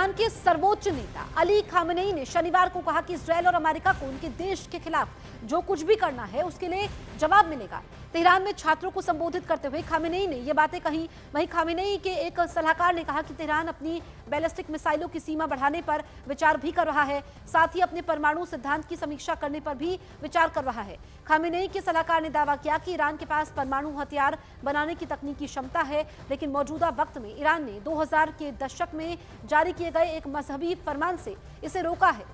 Iran के सर्वोच्च नेता अली खामेनेई ने शनिवार को कहा कि इस्राएल और अमेरिका को उनके देश के खिलाफ जो कुछ भी करना है उसके लिए जवाब मिलेगा। तेहरान में छात्रों को संबोधित करते हुए खामेनेई ने ये बातें कही। वहीं खामेनेई के एक सलाहकार ने कहा कि तेहरान अपनी बैलिस्टिक मिसाइलों की सीमा बढ़ाने पर विचार भी कर रहा है, साथ ही अपने परमाणु सिद्धांत की समीक्षा करने पर भी विचार कर रहा है। खामेनेई के सलाहकार ने दावा किया कि ईरान के पास परमाणु हथियार बनाने की तकनीकी क्षमता है, लेकिन मौजूदा वक्त में ईरान ने 2000 के दशक में जारी किए गए एक मजहबी फरमान से इसे रोका है।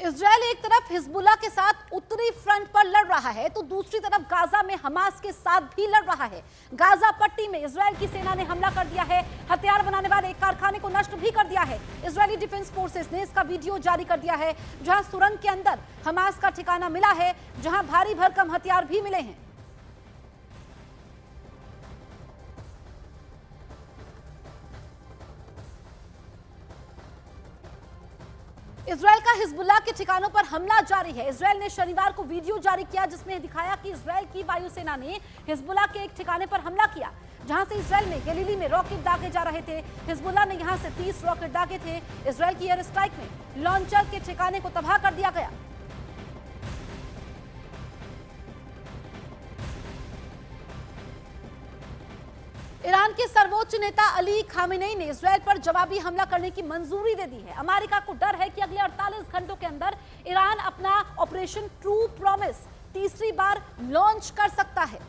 इजरायल एक तरफ हिजबुल्लाह के साथ उत्तरी फ्रंट पर लड़ रहा है तो दूसरी तरफ गाजा में हमास के साथ भी लड़ रहा है। गाजा पट्टी में इजरायल की सेना ने हमला कर दिया है, हथियार बनाने वाले एक कारखाने को नष्ट भी कर दिया है। इजरायली डिफेंस फोर्सेस ने इसका वीडियो जारी कर दिया है, जहां सुरंग के अंदर हमास का ठिकाना मिला है, जहां भारी भरकम हथियार भी मिले हैं। इजरायल का हिजबुल्लाह के ठिकानों पर हमला जारी है। इजरायल ने शनिवार को वीडियो जारी किया जिसमें दिखाया कि इजरायल की वायुसेना ने हिजबुल्लाह के एक ठिकाने पर हमला किया, जहां से इजरायल में गलीली में रॉकेट दागे जा रहे थे। हिजबुल्लाह ने यहां से 30 रॉकेट दागे थे। इजरायल की एयर स्ट्राइक में लॉन्चर के ठिकाने को तबाह कर दिया गया। ईरान के सर्वोच्च नेता अली खामेनेई ने इजरायल पर जवाबी हमला करने की मंजूरी दे दी है। अमेरिका को डर है कि अगले 48 घंटों के अंदर ईरान अपना ऑपरेशन ट्रू प्रॉमिस तीसरी बार लॉन्च कर सकता है।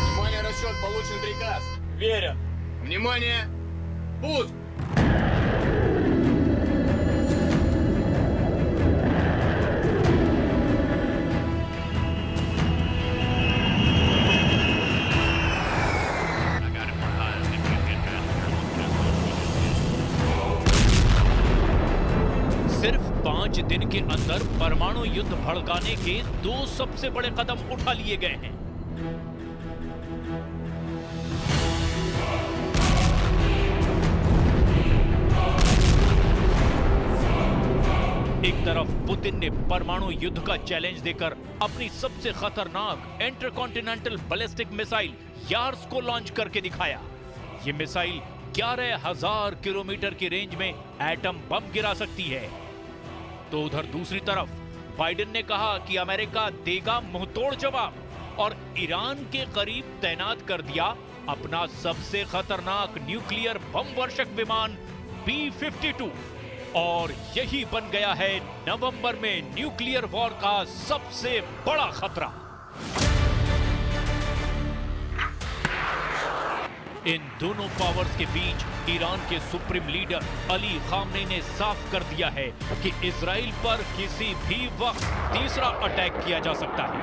Внимание, расчет, получен приказ. Верен. Внимание, пуск. सिर्फ 5 दिन के अंदर परमाणु युद्ध भड़काने के 2 सबसे बड़े कदम उठा लिए गए हैं। एक तरफ पुतिन ने परमाणु युद्ध का चैलेंज देकर अपनी सबसे खतरनाक इंटरकॉन्टिनेंटल बैलिस्टिक मिसाइल यार्स को लॉन्च करके दिखाया। ये मिसाइल 11,000 किलोमीटर की रेंज में एटम बम गिरा सकती है। तो उधर दूसरी तरफ बाइडेन ने कहा कि अमेरिका देगा मुंहतोड़ जवाब और ईरान के करीब तैनात कर दिया अपना सबसे खतरनाक न्यूक्लियर बम वर्षक विमान B-52 और यही बन गया है नवंबर में न्यूक्लियर वॉर का सबसे बड़ा खतरा। इन दोनों पावर्स के बीच ईरान के सुप्रीम लीडर अली खामेनेई ने साफ कर दिया है कि इजराइल पर किसी भी वक्त तीसरा अटैक किया जा सकता है।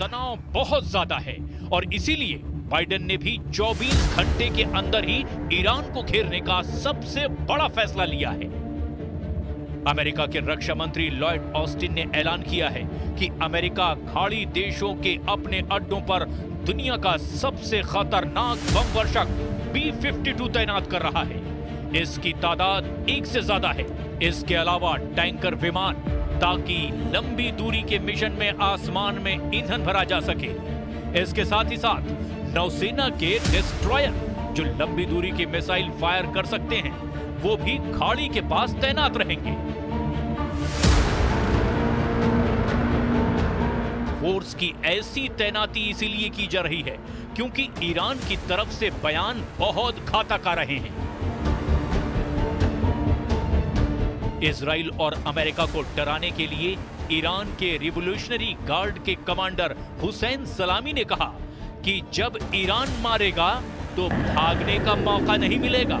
तनाव बहुत ज्यादा है और इसीलिए बाइडेन ने भी 24 घंटे के अंदर ही ईरान को घेरने का सबसे बड़ा फैसला लिया है। अमेरिका के रक्षा मंत्री लॉयड ऑस्टिन ने ऐलान किया है कि अमेरिका खाड़ी देशों के अपने अड्डों पर दुनिया का सबसे खतरनाक बम वर्षक B-52 तैनात कर रहा है। इसकी तादाद 1 से ज्यादा है। इसके अलावा टैंकर विमान, ताकि लंबी दूरी के मिशन में आसमान में ईंधन भरा जा सके। इसके साथ ही साथ नौसेना के डिस्ट्रॉयर जो लंबी दूरी की मिसाइल फायर कर सकते हैं, वो भी खाड़ी के पास तैनात रहेंगे। फोर्स की ऐसी तैनाती इसीलिए की जा रही है क्योंकि ईरान की तरफ से बयान बहुत घातक आ रहे हैं। इजराइल और अमेरिका को डराने के लिए ईरान के रिवॉल्यूशनरी गार्ड के कमांडर हुसैन सलामी ने कहा कि जब ईरान मारेगा तो भागने का मौका नहीं मिलेगा।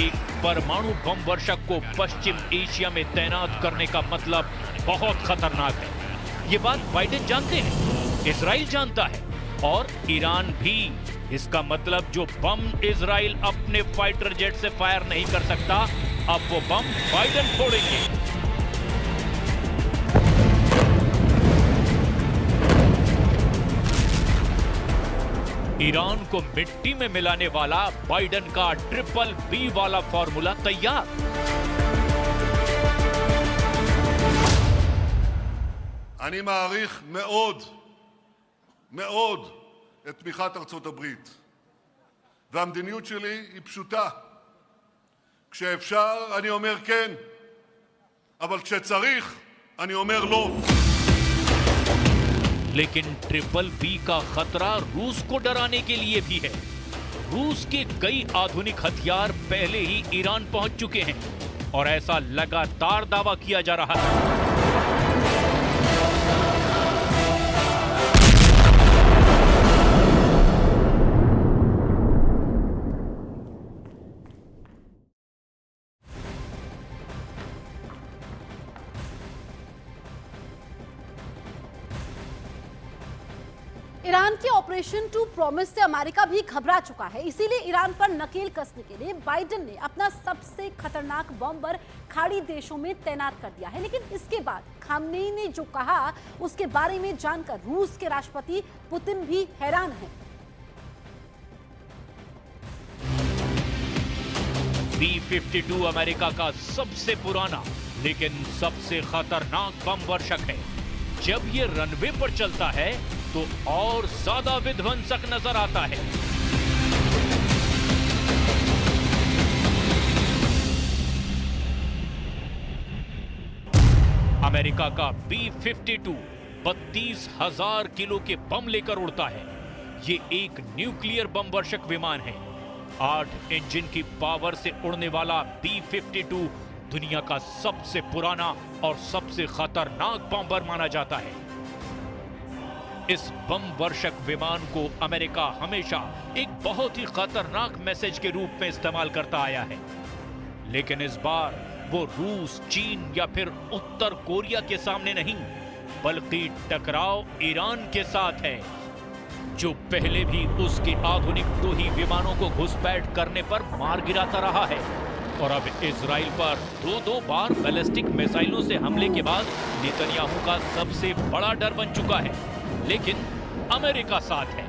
एक परमाणु बम वर्षक को पश्चिम एशिया में तैनात करने का मतलब बहुत खतरनाक है। ये बात बाइडेन जानते हैं, इजराइल जानता है और ईरान भी। इसका मतलब जो बम इजराइल अपने फाइटर जेट से फायर नहीं कर सकता, अब वो बम बाइडेन फोड़ेंगे। ईरान को मिट्टी में मिलाने वाला बाइडेन का ट्रिपल बी वाला फॉर्मूला तैयार। אני מעריך מאוד, מאוד את תמיכת ארצות הברית. והמדיניות שלי היא פשוטה. כשאפשר אני אומר כן, אבל כשצריך אני אומר לא. लेकिन ट्रिपल बी का खतरा रूस को डराने के लिए भी है। रूस के कई आधुनिक हथियार पहले ही ईरान पहुंच चुके हैं और ऐसा लगातार दावा किया जा रहा है। ईरान के ऑपरेशन टू प्रॉमिस से अमेरिका भी घबरा चुका है। इसीलिए ईरान पर नकेल कसने के लिए बाइडेन ने अपना सबसे खतरनाक बॉम्बर खाड़ी देशों में तैनात कर दिया है। लेकिन इसके बाद खामनेई ने जो कहा उसके बारे में जानकर रूस के राष्ट्रपति पुतिन भी हैरान हैं। B-52 अमेरिका का सबसे पुराना लेकिन सबसे खतरनाक बम वर्षक है। जब ये रनवे पर चलता है तो और ज्यादा विध्वंसक नजर आता है। अमेरिका का B-52 32,000 किलो के बम लेकर उड़ता है। ये एक न्यूक्लियर बम वर्षक विमान है। 8 इंजन की पावर से उड़ने वाला B-52 दुनिया का सबसे पुराना और सबसे खतरनाक बॉम्बर माना जाता है। इस बम वर्षक विमान को अमेरिका हमेशा एक बहुत ही खतरनाक मैसेज के रूप में इस्तेमाल करता आया है। लेकिन इस बार वो रूस, चीन या फिर उत्तर कोरिया के सामने नहीं, बल्कि टकराव ईरान के साथ है, जो पहले भी उसके आधुनिक 2 ही विमानों को घुसपैठ करने पर मार गिराता रहा है। और अब इजराइल पर 2 बार बैलिस्टिक मिसाइलों से हमले के बाद नेतन्याहू का सबसे बड़ा डर बन चुका है। लेकिन अमेरिका साथ है।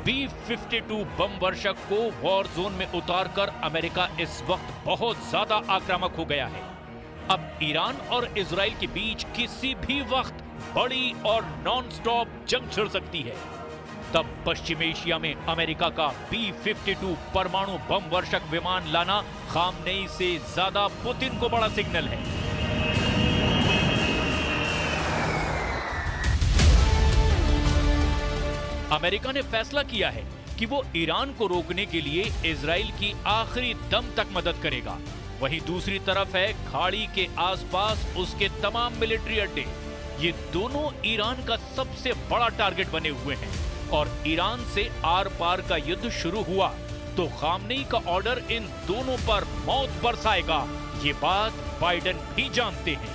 B-52 बम वर्षक को वॉर जोन में उतारकर अमेरिका इस वक्त बहुत ज्यादा आक्रामक हो गया है। अब ईरान और इजराइल के बीच किसी भी वक्त बड़ी और नॉन स्टॉप जंग छिड़ सकती है। तब पश्चिम एशिया में अमेरिका का B-52 परमाणु बम वर्षक विमान लाना खामनेई से ज्यादा पुतिन को बड़ा सिग्नल है। अमेरिका ने फैसला किया है कि वो ईरान को रोकने के लिए इजराइल की आखिरी दम तक मदद करेगा। वहीं दूसरी तरफ है खाड़ी के आसपास उसके तमाम मिलिट्री अड्डे। ये दोनों ईरान का सबसे बड़ा टारगेट बने हुए हैं और ईरान से आर पार का युद्ध शुरू हुआ तो खामनेई का ऑर्डर इन दोनों पर मौत बरसाएगा। ये बात बाइडेन भी जानते हैं।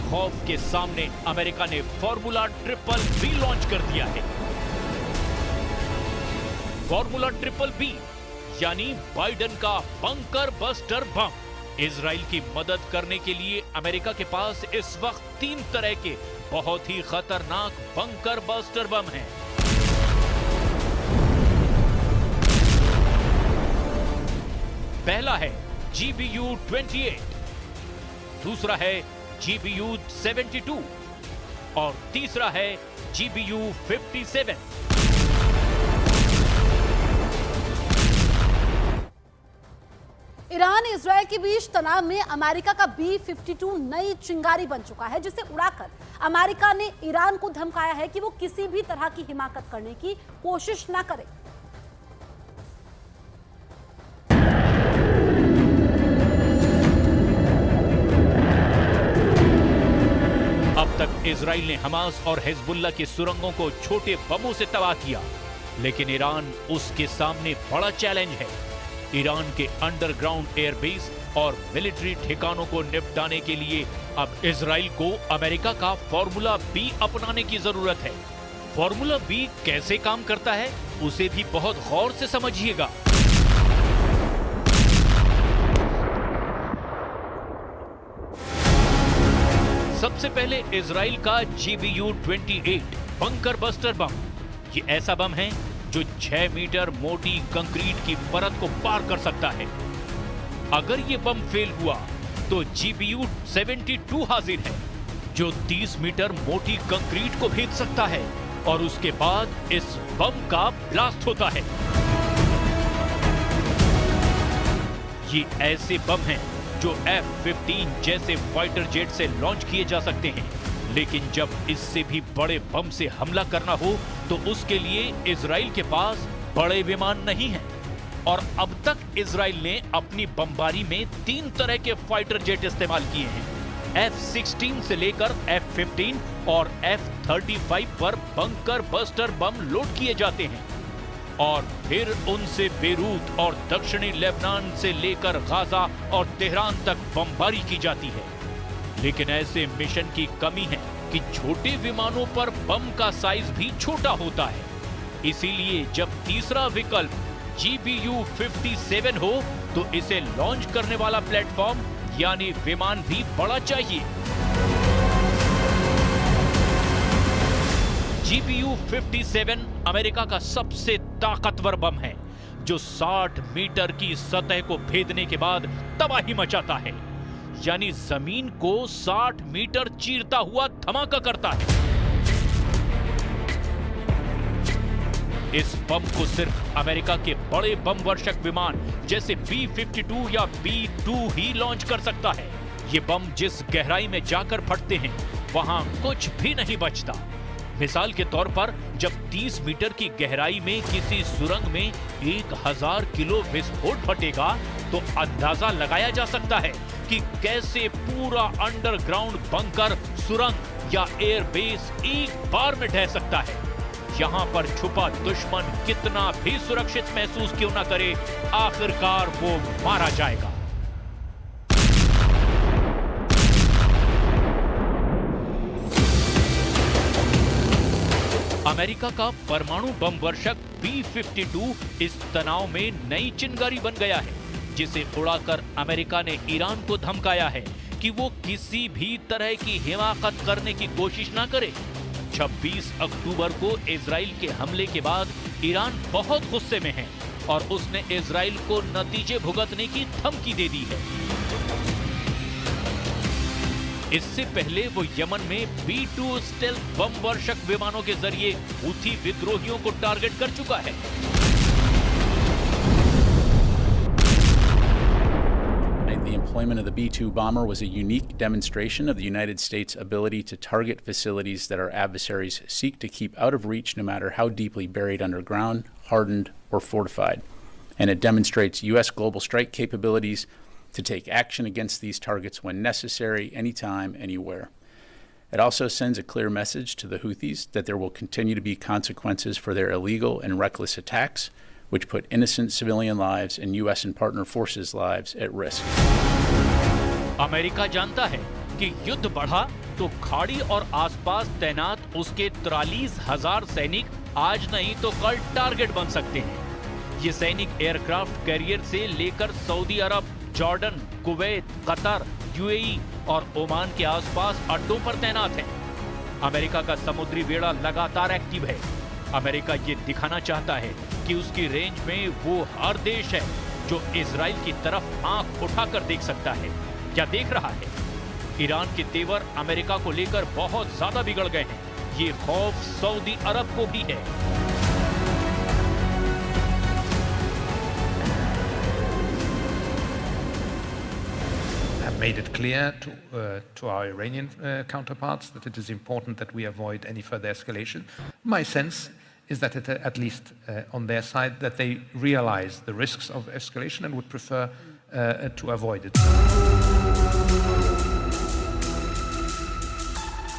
खौफ के सामने अमेरिका ने फॉर्मूला ट्रिपल बी लॉन्च कर दिया है। फॉर्मूला ट्रिपल बी यानी बाइडेन का बंकर बस्टर बम। इजराइल की मदद करने के लिए अमेरिका के पास इस वक्त 3 तरह के बहुत ही खतरनाक बंकर बस्टर बम हैं। पहला है GBU-28, दूसरा है GBU-72 और तीसरा है GBU-57। ईरान इजरायल के बीच तनाव में अमेरिका का B-52 नई चिंगारी बन चुका है, जिसे उड़ाकर अमेरिका ने ईरान को धमकाया है कि वो किसी भी तरह की हिमाकत करने की कोशिश ना करे। अब तक इजराइल ने हमास और हिजबुल्लाह की सुरंगों को छोटे बमों से तबाह किया, लेकिन ईरान उसके सामने बड़ा चैलेंज है। ईरान के अंडरग्राउंड एयरबेस और मिलिट्री ठिकानों को निपटाने के लिए अब इजराइल को अमेरिका का फॉर्मूला बी अपनाने की जरूरत है। फॉर्मूला बी कैसे काम करता है उसे भी बहुत गौर से समझिएगा। सबसे पहले इजराइल का GBU-28 बंकर बस्टर बम। ये ऐसा बम है जो 6 मीटर मोटी कंक्रीट की परत को पार कर सकता है। अगर ये बम फेल हुआ तो GBU-72 हाजिर है, जो 30 मीटर मोटी कंक्रीट को भेद सकता है और उसके बाद इस बम का ब्लास्ट होता है। ये ऐसे बम हैं जो F-15 जैसे फाइटर जेट से लॉन्च किए जा सकते हैं, लेकिन जब इससे भी बड़े बम से हमला करना हो तो उसके लिए इजराइल के पास बड़े विमान नहीं हैं। और अब तक इजराइल ने अपनी बमबारी में 3 तरह के फाइटर जेट इस्तेमाल किए हैं। F-16 से लेकर F-15 और F-35 पर बंकर बस्टर बम लोड किए जाते हैं और फिर उनसे बेरूत और दक्षिणी लेबनान से लेकर गाजा और तेहरान तक बमबारी की जाती है। लेकिन ऐसे मिशन की कमी है कि छोटे विमानों पर बम का साइज भी छोटा होता है। इसीलिए जब तीसरा विकल्प GBU-57 हो तो इसे लॉन्च करने वाला प्लेटफॉर्म यानी विमान भी बड़ा चाहिए। GBU-57 अमेरिका का सबसे ताकतवर बम है, जो 60 मीटर की सतह को भेदने के बाद तबाही मचाता है, यानी जमीन को 60 मीटर चीरता हुआ धमाका करता है। इस बम को सिर्फ अमेरिका के बड़े बम वर्षक विमान जैसे B-52 या B-2 ही लॉन्च कर सकता है। ये बम जिस गहराई में जाकर फटते हैं वहां कुछ भी नहीं बचता। मिसाल के तौर पर जब 30 मीटर की गहराई में किसी सुरंग में 1000 किलो विस्फोट फटेगा तो अंदाजा लगाया जा सकता है कि कैसे पूरा अंडरग्राउंड बंकर, सुरंग या एयरबेस एक बार में ढह सकता है। यहाँ पर छुपा दुश्मन कितना भी सुरक्षित महसूस क्यों न करे, आखिरकार वो मारा जाएगा। अमेरिका का परमाणु बम वर्षक B-52 इस तनाव में नई चिंगारी बन गया है, जिसे उड़ाकर अमेरिका ने ईरान को धमकाया है कि वो किसी भी तरह की हिमाकत करने की कोशिश ना करे। 26 अक्टूबर को इजराइल के हमले के बाद ईरान बहुत गुस्से में है और उसने इजराइल को नतीजे भुगतने की धमकी दे दी है। इससे पहले वो यमन में B-2 स्टेल्थ बम वर्षक विमानों के जरिए हूथी विद्रोहियों को टारगेट कर चुका है। The employment of the B-2 bomber was a unique demonstration of the United States' ability to target facilities that our adversaries seek to keep out of reach, no matter how deeply buried underground, hardened, or fortified. And it demonstrates U.S. global strike capabilities to take action against these targets when necessary, anytime, anywhere. It also sends a clear message to the Houthis that there will continue to be consequences for their illegal and reckless attacks, which put innocent civilian lives and U.S. and partner forces' lives at risk. America जानता है कि युद्ध बढ़ा तो खाड़ी और आसपास तैनात उसके 43,000 सैनिक आज नहीं तो कल टारगेट बन सकते हैं। ये सैनिक एयरक्राफ्ट कैरियर से लेकर सऊदी अरब, जॉर्डन, कुवैत, कतर, यूएई और ओमान के आसपास अड्डों पर तैनात हैं। अमेरिका का समुद्री बेड़ा लगातार एक्टिव है। अमेरिका ये दिखाना चाहता है कि उसकी रेंज में वो हर देश है जो इजराइल की तरफ आंख उठाकर देख सकता है। क्या देख रहा है? ईरान के तेवर अमेरिका को लेकर बहुत ज्यादा बिगड़ गए हैं। ये खौफ सऊदी अरब को भी है। Made it clear to our Iranian counterparts that it is important that we avoid any further escalation. My sense is that at least on their side that they realize the risks of escalation and would prefer to avoid it.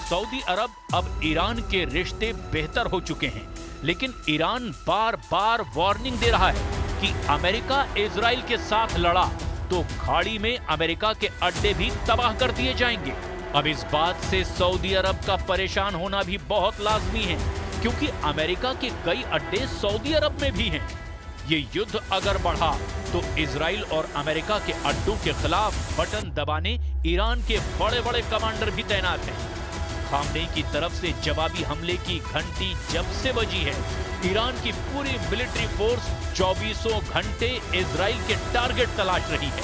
Saudi Arab अब Iran के रिश्ते बेहतर हो चुके हैं, लेकिन Iran बार बार warning दे रहा है कि अमेरिका इजराइल के साथ लड़ा तो खाड़ी में अमेरिका के अड्डे भी तबाह कर दिए जाएंगे। अब इस बात से सऊदी अरब का परेशान होना भी बहुत लाजमी है, क्योंकि अमेरिका के कई अड्डे सऊदी अरब में भी हैं। ये युद्ध अगर बढ़ा तो इजराइल और अमेरिका के अड्डों के खिलाफ बटन दबाने ईरान के बड़े बड़े कमांडर भी तैनात हैं। खामनेई की तरफ से जवाबी हमले की घंटी जब से बजी है, ईरान की पूरी मिलिट्री फोर्स 24 घंटे इजराइल के टारगेट तलाश रही है।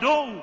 2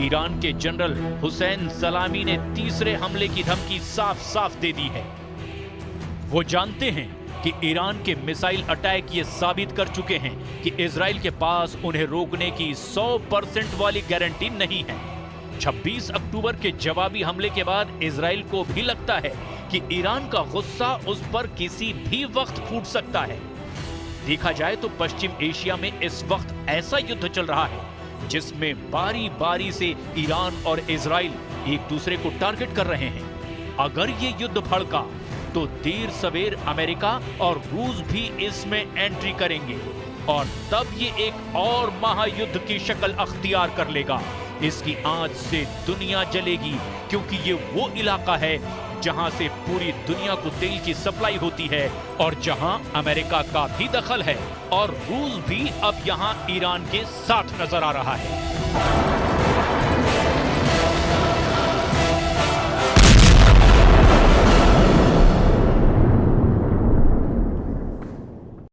ईरान के जनरल हुसैन सलामी ने तीसरे हमले की धमकी साफ साफ दे दी है। वो जानते हैं कि ईरान के मिसाइल अटैक ये साबित कर चुके हैं कि इजराइल के पास उन्हें रोकने की 100% वाली गारंटी नहीं है। 26 अक्टूबर के जवाबी हमले के बाद इजराइल को भी लगता है कि ईरान का गुस्सा उस पर किसी भी वक्त फूट सकता है। देखा जाए तो पश्चिम एशिया में इस वक्त ऐसा युद्ध चल रहा है जिसमें बारी बारी से ईरान और इजराइल एक दूसरे को टारगेट कर रहे हैं। अगर ये युद्ध भड़का तो देर सवेर अमेरिका और रूस भी इसमें एंट्री करेंगे और तब ये एक और महायुद्ध की शक्ल अख्तियार कर लेगा। इसकी आंच से दुनिया जलेगी, क्योंकि ये वो इलाका है जहां से पूरी दुनिया को तेल की सप्लाई होती है और जहां अमेरिका का भी दखल है और रूस भी अब यहां ईरान के साथ नजर आ रहा है।